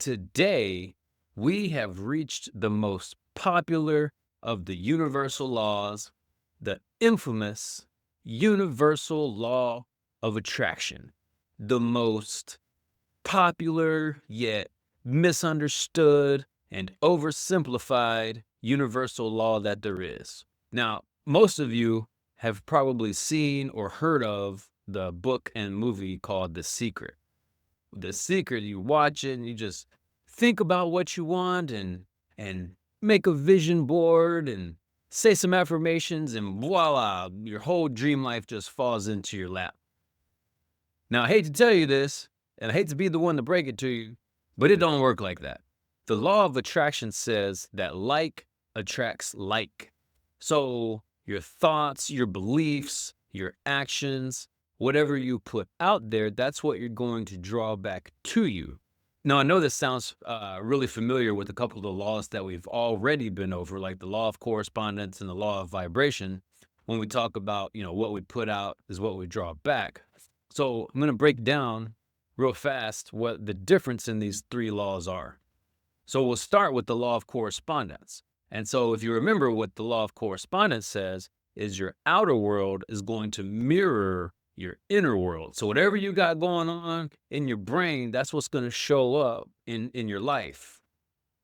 today we have reached the most popular of the universal laws, the infamous universal law of attraction, the most popular yet misunderstood and oversimplified universal law that there is. Now, most of you have probably seen or heard of the book and movie called The Secret. The Secret, you watch it and you just think about what you want and make a vision board and say some affirmations and voila, your whole dream life just falls into your lap. Now, I hate to tell you this, and I hate to be the one to break it to you, but it don't work like that. The law of attraction says that like attracts like. So your thoughts, your beliefs, your actions, whatever you put out there, that's what you're going to draw back to you. Now, I know this sounds really familiar with a couple of the laws that we've already been over, like the law of correspondence and the law of vibration. When we talk about, what we put out is what we draw back. So I'm going to break down real fast what the difference in these three laws are. So we'll start with the law of correspondence. And so if you remember what the law of correspondence says is your outer world is going to mirror your inner world. So whatever you got going on in your brain, that's what's going to show up in your life.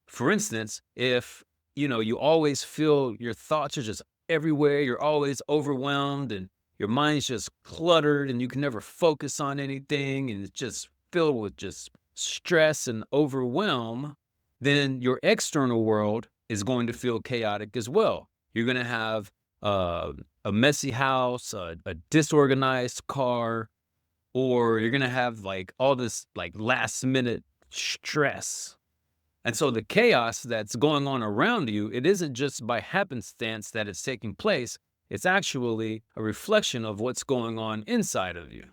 For instance, if, you always feel your thoughts are just everywhere, you're always overwhelmed and your mind's just cluttered and you can never focus on anything and it's just filled with just stress and overwhelm, then your external world is going to feel chaotic as well. You're going to have a messy house, a disorganized car, or you're going to have like all this like last minute stress. And so the chaos that's going on around you, it isn't just by happenstance that it's taking place. It's actually a reflection of what's going on inside of you.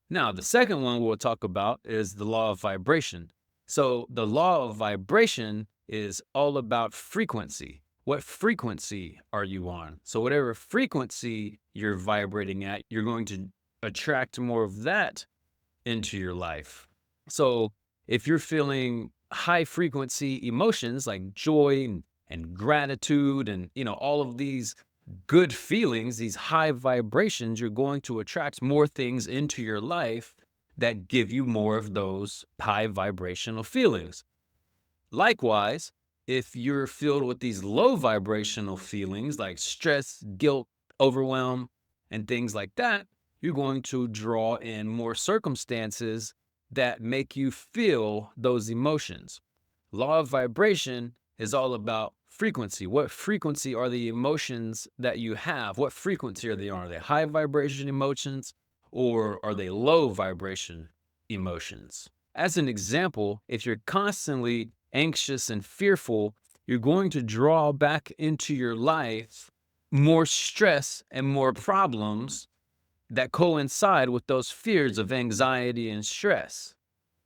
Now, the second one we'll talk about is the law of vibration. So the law of vibration is all about frequency. What frequency are you on? So whatever frequency you're vibrating at, you're going to attract more of that into your life. So if you're feeling high frequency emotions like joy and gratitude and, all of these good feelings, these high vibrations, you're going to attract more things into your life that give you more of those high vibrational feelings. Likewise, if you're filled with these low vibrational feelings like stress, guilt, overwhelm, and things like that, you're going to draw in more circumstances that make you feel those emotions. Law of vibration is all about frequency. What frequency are the emotions that you have? What frequency are they on? Are they high vibration emotions or are they low vibration emotions? As an example, if you're constantly anxious and fearful, you're going to draw back into your life more stress and more problems that coincide with those fears of anxiety and stress.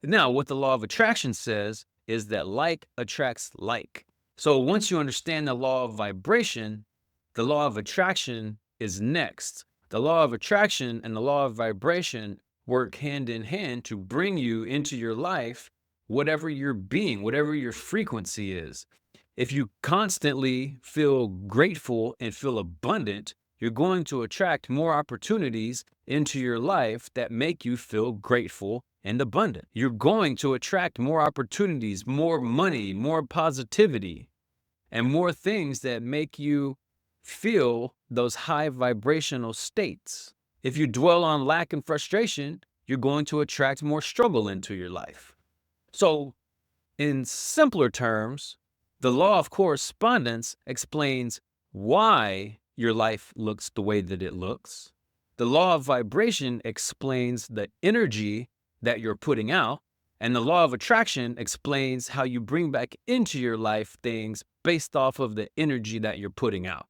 Now, what the law of attraction says is that like attracts like. So once you understand the law of vibration, the law of attraction is next. The law of attraction and the law of vibration work hand in hand to bring you into your life whatever your being, whatever your frequency is. If you constantly feel grateful and feel abundant, you're going to attract more opportunities into your life that make you feel grateful and abundant. You're going to attract more opportunities, more money, more positivity, and more things that make you feel those high vibrational states. If you dwell on lack and frustration, you're going to attract more struggle into your life. So, in simpler terms, the law of correspondence explains why your life looks the way that it looks. The law of vibration explains the energy that you're putting out. And the law of attraction explains how you bring back into your life things based off of the energy that you're putting out.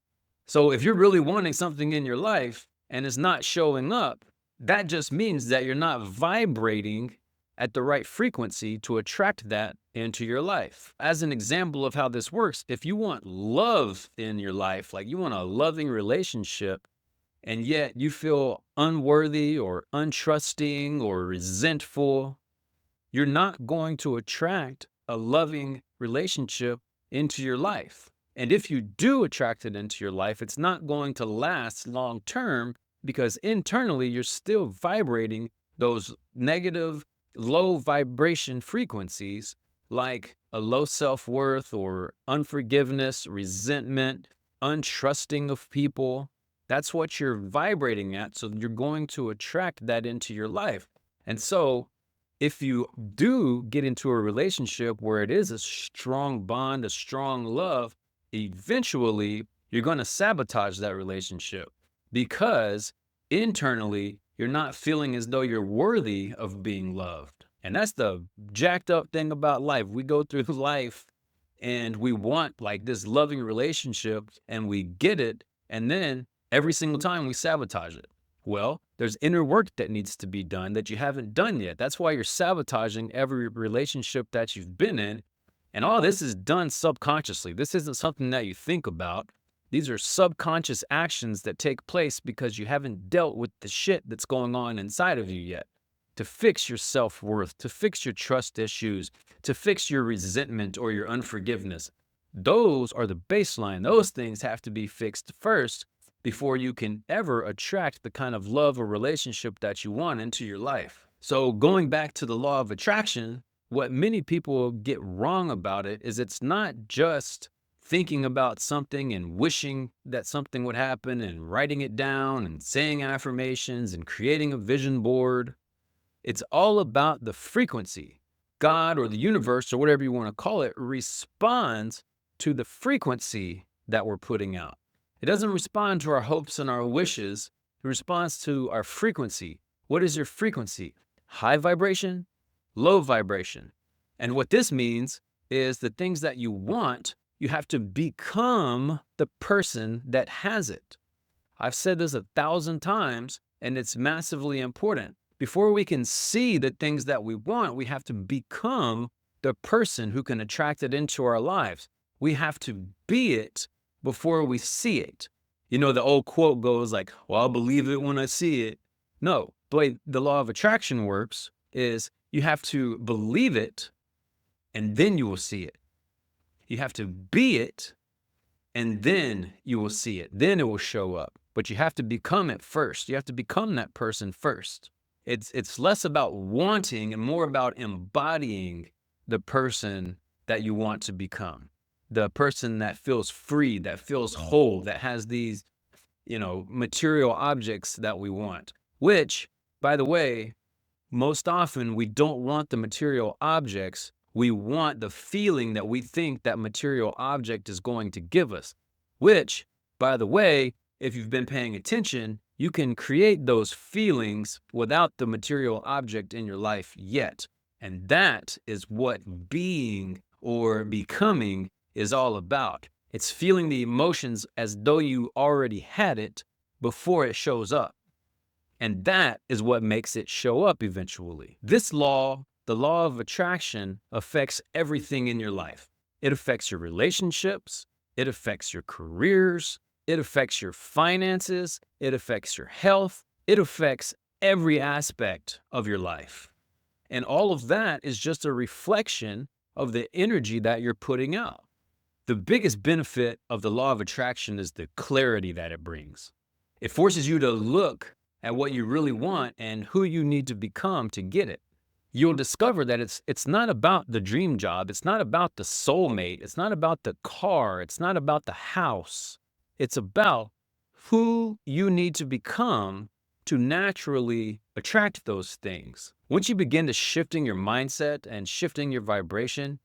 So if you're really wanting something in your life and it's not showing up, that just means that you're not vibrating at the right frequency to attract that into your life. As an example of how this works, if you want love in your life, like you want a loving relationship, and yet you feel unworthy or untrusting or resentful, you're not going to attract a loving relationship into your life. And if you do attract it into your life, it's not going to last long term because internally you're still vibrating those negative, low vibration frequencies like a low self worth or unforgiveness, resentment, untrusting of people. That's what you're vibrating at. So you're going to attract that into your life. And so if you do get into a relationship where it is a strong bond, a strong love, eventually you're going to sabotage that relationship because internally you're not feeling as though you're worthy of being loved. And that's the jacked up thing about life. We go through life and we want like this loving relationship and we get it. And then every single time we sabotage it. Well, there's inner work that needs to be done that you haven't done yet. That's why you're sabotaging every relationship that you've been in. And all this is done subconsciously. This isn't something that you think about. These are subconscious actions that take place because you haven't dealt with the shit that's going on inside of you yet. To fix your self-worth, to fix your trust issues, to fix your resentment or your unforgiveness. Those are the baseline. Those things have to be fixed first before you can ever attract the kind of love or relationship that you want into your life. So going back to the law of attraction, what many people get wrong about it is it's not just thinking about something and wishing that something would happen and writing it down and saying affirmations and creating a vision board. It's all about the frequency. God or the universe or whatever you want to call it responds to the frequency that we're putting out. It doesn't respond to our hopes and our wishes. It responds to our frequency. What is your frequency? High vibration, low vibration. And what this means is the things that you want, you have to become the person that has it. I've said this 1,000 times, and it's massively important. Before we can see the things that we want, we have to become the person who can attract it into our lives. We have to be it before we see it. You know, the old quote goes like, well, I'll believe it when I see it. No, the way the law of attraction works is you have to believe it and then you will see it. You have to be it and then you will see it. Then it will show up. But you have to become it first. You have to become that person first. It's less about wanting and more about embodying the person that you want to become. The person that feels free, that feels whole, that has these, material objects that we want. Which, by the way, most often we don't want the material objects. We want the feeling that we think that material object is going to give us. Which, by the way, if you've been paying attention, you can create those feelings without the material object in your life yet. And that is what being or becoming is all about. It's feeling the emotions as though you already had it before it shows up. And that is what makes it show up eventually. This law, the law of attraction, affects everything in your life. It affects your relationships. It affects your careers. It affects your finances. It affects your health. It affects every aspect of your life. And all of that is just a reflection of the energy that you're putting out. The biggest benefit of the law of attraction is the clarity that it brings. It forces you to look at what you really want and who you need to become to get it. You'll discover that it's not about the dream job. It's not about the soulmate. It's not about the car. It's not about the house. It's about who you need to become to naturally attract those things. Once you begin to shifting your mindset and shifting your vibration,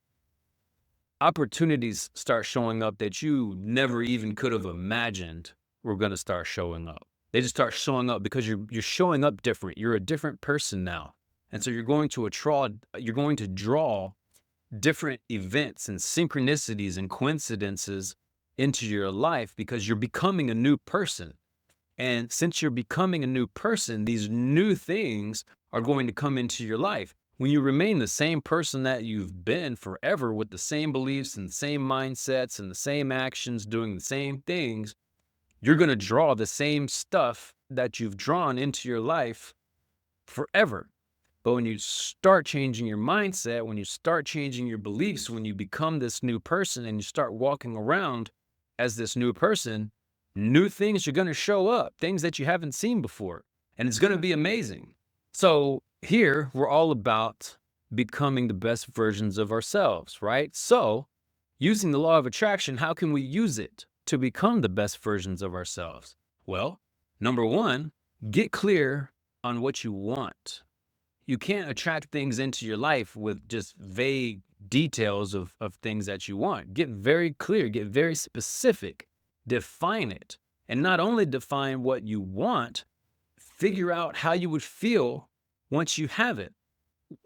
opportunities start showing up that you never even could have imagined were going to start showing up. They just start showing up because you're showing up different. You're a different person now. And so you're going to draw different events and synchronicities and coincidences into your life because you're becoming a new person. And since you're becoming a new person, these new things are going to come into your life. When you remain the same person that you've been forever with the same beliefs and the same mindsets and the same actions, doing the same things, you're going to draw the same stuff that you've drawn into your life forever. But when you start changing your mindset, when you start changing your beliefs, when you become this new person and you start walking around as this new person, new things are going to show up, things that you haven't seen before, and it's going to be amazing. So here we're all about becoming the best versions of ourselves, right? So using the law of attraction, how can we use it to become the best versions of ourselves? Well, number one, get clear on what you want. You can't attract things into your life with just vague details of things that you want. Get very clear, get very specific, define it. And not only define what you want, figure out how you would feel once you have it.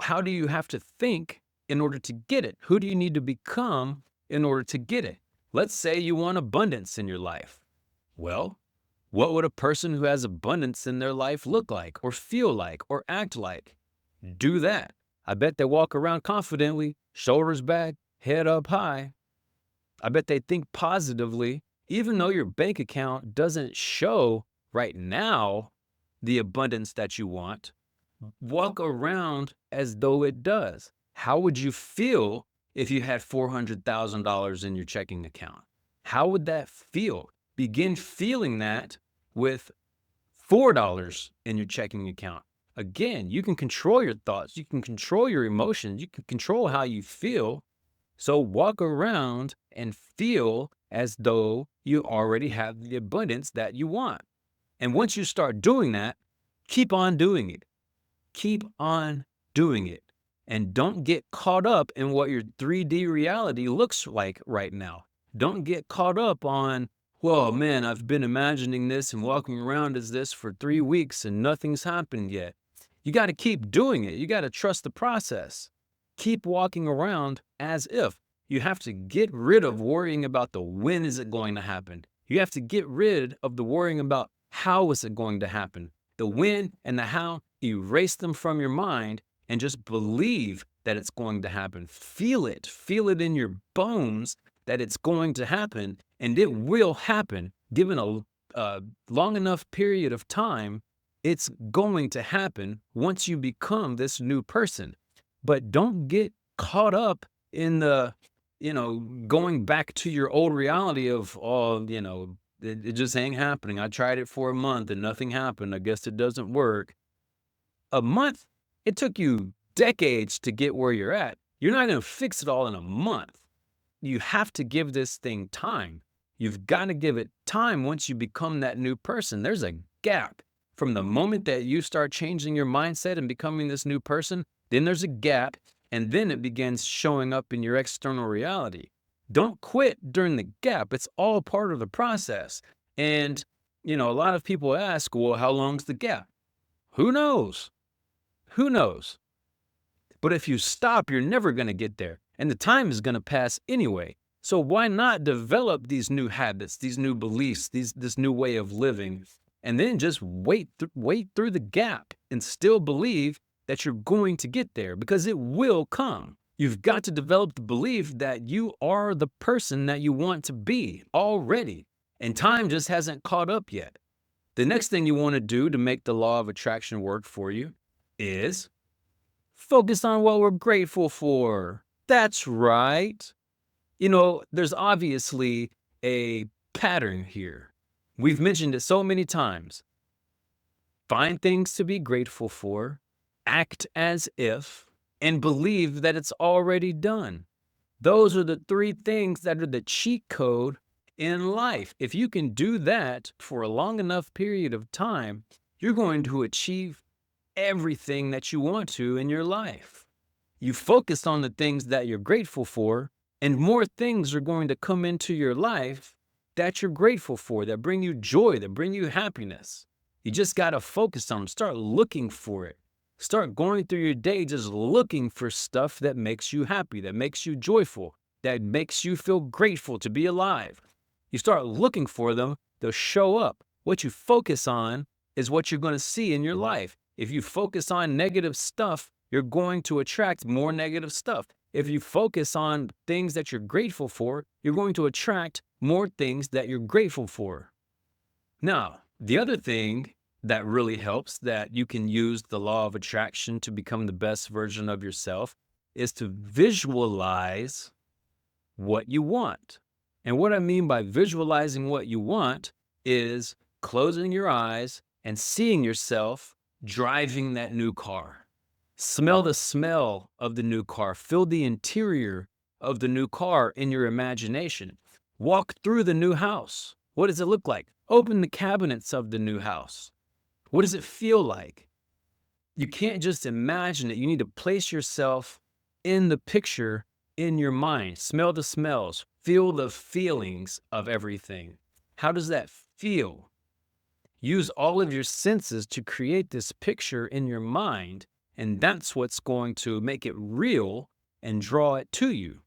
How do you have to think in order to get it? Who do you need to become in order to get it? Let's say you want abundance in your life. Well, what would a person who has abundance in their life look like, or feel like, or act like? Do that. I bet they walk around confidently, shoulders back, head up high. I bet they think positively, even though your bank account doesn't show right now the abundance that you want. Walk around as though it does. How would you feel if you had $400,000 in your checking account? How would that feel? Begin feeling that with $4 in your checking account. Again, you can control your thoughts, you can control your emotions, you can control how you feel. So walk around and feel as though you already have the abundance that you want. And once you start doing that, keep on doing it. Keep on doing it. And don't get caught up in what your 3D reality looks like right now. Don't get caught up on, well, man, I've been imagining this and walking around as this for 3 weeks and nothing's happened yet. You got to keep doing it. You got to trust the process. Keep walking around as if. You have to get rid of worrying about the when is it going to happen. You have to get rid of the worrying about how is it going to happen. The when and the how, erase them from your mind and just believe that it's going to happen. Feel it in your bones that it's going to happen, and it will happen. Given a long enough period of time, it's going to happen once you become this new person. But don't get caught up in the, going back to your old reality of, oh, it just ain't happening. I tried it for a month and nothing happened. I guess it doesn't work. A month? It took you decades to get where you're at. You're not going to fix it all in a month. You have to give this thing time. You've got to give it time once you become that new person. There's a gap from the moment that you start changing your mindset and becoming this new person. Then there's a gap, and then it begins showing up in your external reality. Don't quit during the gap. It's all part of the process. And, a lot of people ask, well, how long's the gap? Who knows? Who knows? But if you stop, you're never going to get there. And the time is going to pass anyway. So why not develop these new habits, these new beliefs, this new way of living, and then just wait through the gap and still believe that you're going to get there, because it will come. You've got to develop the belief that you are the person that you want to be already, and time just hasn't caught up yet. The next thing you want to do to make the law of attraction work for you is focus on what we're grateful for. That's right. There's obviously a pattern here. We've mentioned it so many times. Find things to be grateful for, act as if, and believe that it's already done. Those are the 3 things that are the cheat code in life. If you can do that for a long enough period of time, you're going to achieve everything that you want to in your life. You focus on the things that you're grateful for, and more things are going to come into your life that you're grateful for, that bring you joy, that bring you happiness. You just got to focus on them. Start looking for it. Start going through your day just looking for stuff that makes you happy, that makes you joyful, that makes you feel grateful to be alive. You start looking for them, they'll show up. What you focus on is what you're going to see in your life. If you focus on negative stuff, you're going to attract more negative stuff. If you focus on things that you're grateful for, you're going to attract more things that you're grateful for. Now, the other thing that really helps, that you can use the law of attraction to become the best version of yourself, is to visualize what you want. And what I mean by visualizing what you want is closing your eyes and seeing yourself driving that new car. Smell the smell of the new car. Feel the interior of the new car in your imagination. Walk through the new house. What does it look like? Open the cabinets of the new house. What does it feel like? You can't just imagine it. You need to place yourself in the picture in your mind. Smell the smells. Feel the feelings of everything. How does that feel? Use all of your senses to create this picture in your mind, and that's what's going to make it real and draw it to you.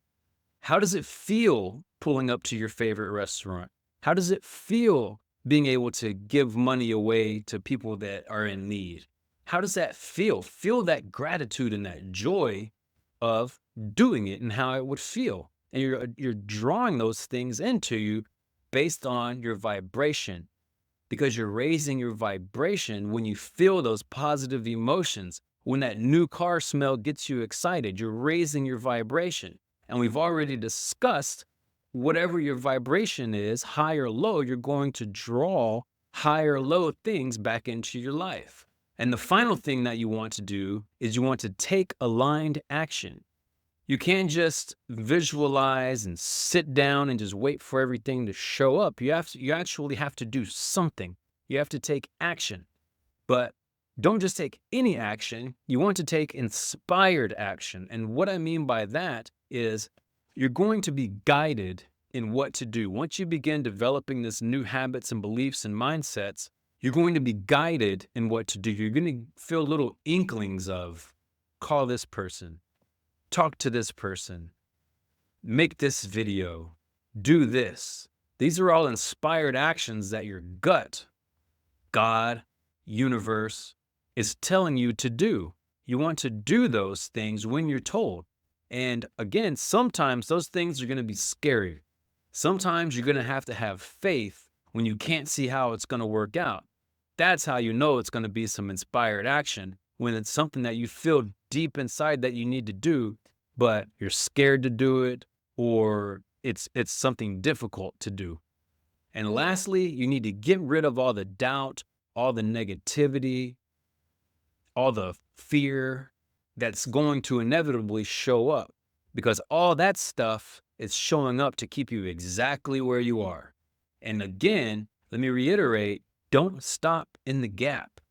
How does it feel pulling up to your favorite restaurant? How does it feel being able to give money away to people that are in need? How does that feel? Feel that gratitude and that joy of doing it and how it would feel. And you're drawing those things into you based on your vibration, because you're raising your vibration when you feel those positive emotions. When that new car smell gets you excited, you're raising your vibration. And we've already discussed whatever your vibration is, high or low, you're going to draw high or low things back into your life. And the final thing that you want to do is you want to take aligned action. You can't just visualize and sit down and just wait for everything to show up. You actually have to do something. You have to take action. But don't just take any action. You want to take inspired action. And what I mean by that is you're going to be guided in what to do. Once you begin developing this new habits and beliefs and mindsets, you're going to be guided in what to do. You're going to feel little inklings of, call this person, talk to this person, make this video, do this. These are all inspired actions that your gut, God, universe, is telling you to do. You want to do those things when you're told. And again, sometimes those things are going to be scary. Sometimes you're going to have faith when you can't see how it's going to work out. That's how you know it's going to be some inspired action, when it's something that you feel deep inside that you need to do, but you're scared to do it, or it's something difficult to do. And lastly, you need to get rid of all the doubt, all the negativity, all the fear that's going to inevitably show up, because all that stuff is showing up to keep you exactly where you are. And again, let me reiterate, don't stop in the gap.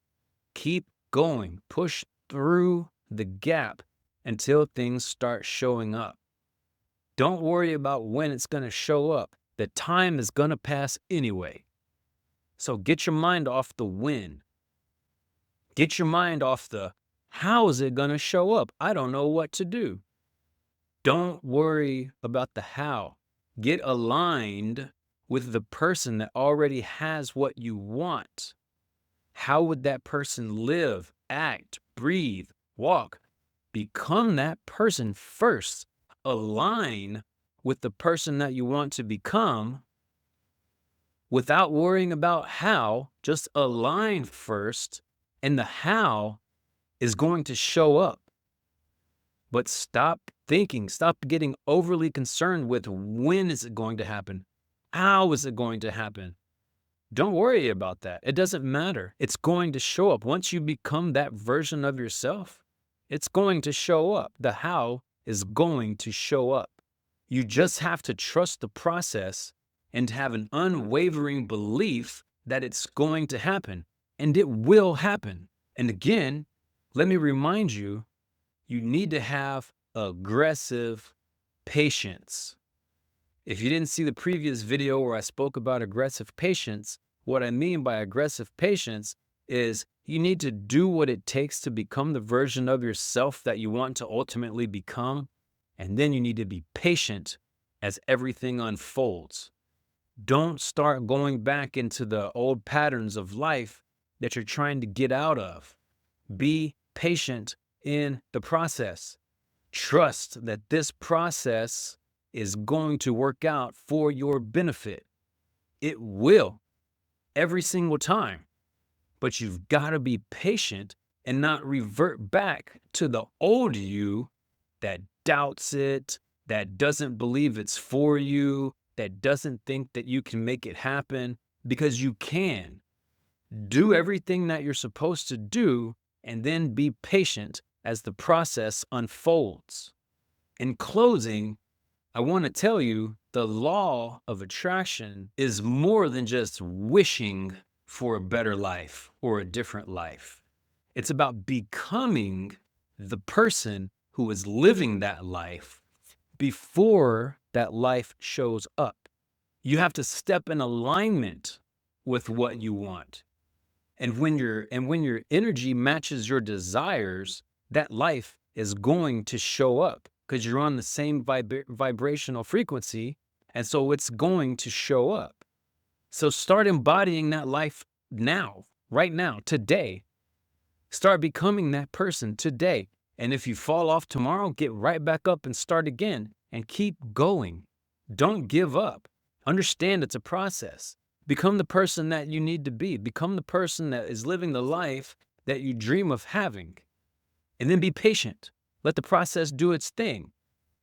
Keep going. Push through the gap until things start showing up. Don't worry about when it's going to show up. The time is going to pass anyway. So get your mind off the when. Get your mind off the how is it going to show up? I don't know what to do. Don't worry about the how. Get aligned with the person that already has what you want. How would that person live, act, breathe, walk? Become that person first. Align with the person that you want to become without worrying about how. Just align first, and the how is going to show up. But stop getting overly concerned with when is it going to happen? How is it going to happen? Don't worry about that. It doesn't matter. It's going to show up. Once you become that version of yourself, it's going to show up. The how is going to show up. You just have to trust the process and have an unwavering belief that it's going to happen, and it will happen. And again, let me remind you, you need to have aggressive patience. If you didn't see the previous video where I spoke about aggressive patience, what I mean by aggressive patience is you need to do what it takes to become the version of yourself that you want to ultimately become. And then you need to be patient as everything unfolds. Don't start going back into the old patterns of life that you're trying to get out of. Be patient in the process. Trust that this process is going to work out for your benefit. It will, every single time. but you've got to be patient and not revert back to the old you that doubts it, that doesn't believe it's for you, that doesn't think that you can make it happen, because you can. Do everything that you're supposed to do and then be patient as the process unfolds. In closing, I want to tell you the law of attraction is more than just wishing for a better life or a different life. It's about becoming the person who is living that life before that life shows up. You have to step in alignment with what you want. And when your energy matches your desires, that life is going to show up because you're on the same vibrational frequency, and so it's going to show up. So start embodying that life now, right now, today. Start becoming that person today. And if you fall off tomorrow, get right back up and start again and keep going. Don't give up. Understand it's a process. Become the person that you need to be. Become the person that is living the life that you dream of having. And then be patient. Let the process do its thing.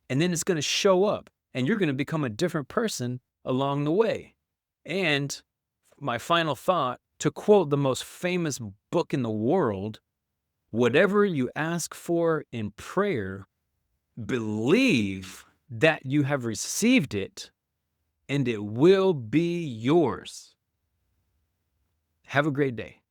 And then it's going to show up. And you're going to become a different person along the way. And my final thought, to quote the most famous book in the world, whatever you ask for in prayer, believe that you have received it, and it will be yours. Have a great day.